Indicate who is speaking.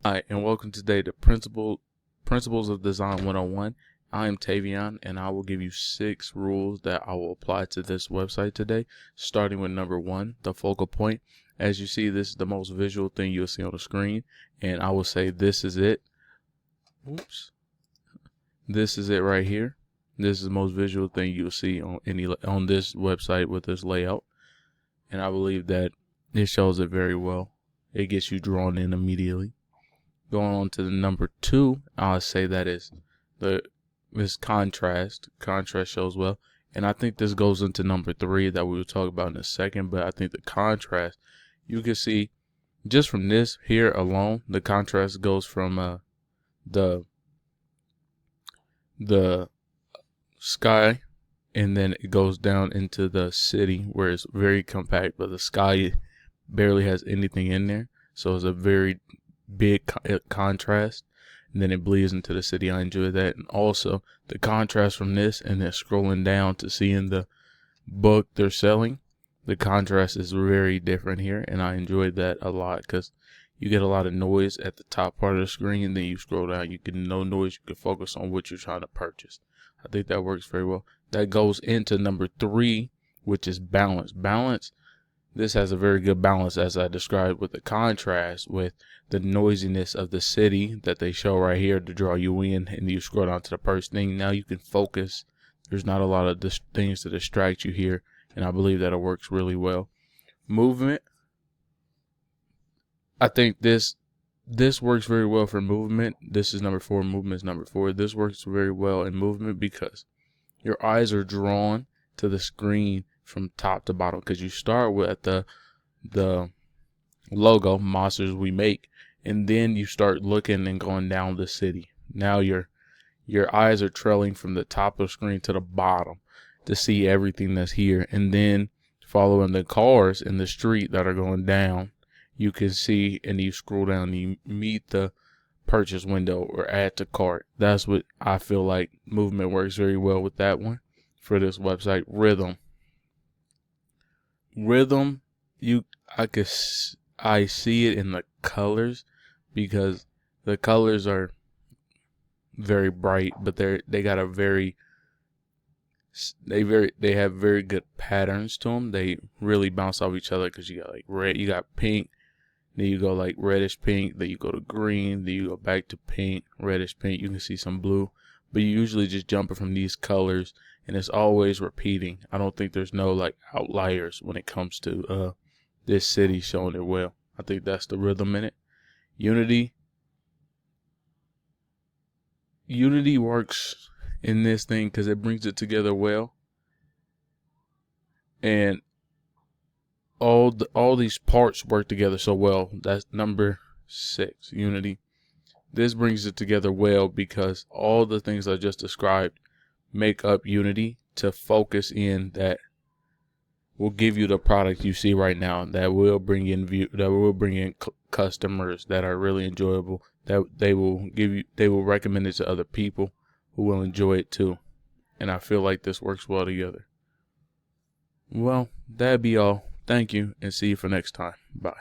Speaker 1: Hi, and welcome today to Principles of Design 101. I am Tavion, and I will give you 6 rules that I will apply to this website today, starting with number 1, the focal point. As you see, this is the most visual thing you'll see on the screen, and I will say this is it. Oops. This is it right here. This is the most visual thing you'll see on this website with this layout, and I believe that it shows it very well. It gets you drawn in immediately. Going on to the number 2, I'll say that is this contrast. Contrast shows well. And I think this goes into number 3 that we will talk about in a second. But I think the contrast, you can see just from this here alone, the contrast goes from the sky, and then it goes down into the city where it's very compact, but the sky barely has anything in there. So it's a very big contrast, and then it bleeds into the city. I enjoy that. And also the contrast from this and then scrolling down to seeing the book they're selling, the contrast is very different here, and I enjoyed that a lot because you get a lot of noise at the top part of the screen, and then you scroll down, you get no noise, you can focus on what you're trying to purchase. I think that works very well. That goes into number 3, which is balance. This has a very good balance, as I described, with the contrast with the noisiness of the city that they show right here to draw you in, and you scroll down to the first thing. Now you can focus. There's not a lot of things to distract you here, and I believe that it works really well. Movement. I think this works very well for movement. This is number 4. Movement is number 4. This works very well in movement because your eyes are drawn to the screen from top to bottom, because you start with the logo, Monsters We Make, and then you start looking and going down the city. Now your eyes are trailing from the top of the screen to the bottom to see everything that's here, and then following the cars in the street that are going down, you can see, and you scroll down and you meet the purchase window or add to cart. That's what I feel like movement works very well with that one for this website. Rhythm, I see it in the colors, because the colors are very bright, but they have very good patterns to them. They really bounce off each other, because you got like red, you got pink, then you go like reddish pink, then you go to green, then you go back to pink, reddish pink. You can see some blue, but you usually just jumping from these colors, and it's always repeating. I don't think there's no like outliers when it comes to this city showing it well. I think that's the rhythm in it. Unity works in this thing because it brings it together well, and all these parts work together so well. That's number 6, unity. This brings it together well because all the things I just described make up unity to focus in, that will give you the product you see right now, that will bring in customers that are really enjoyable, that they will recommend it to other people who will enjoy it too. And I feel like this works well together. Well, that'd be all. Thank you, and see you for next time. Bye.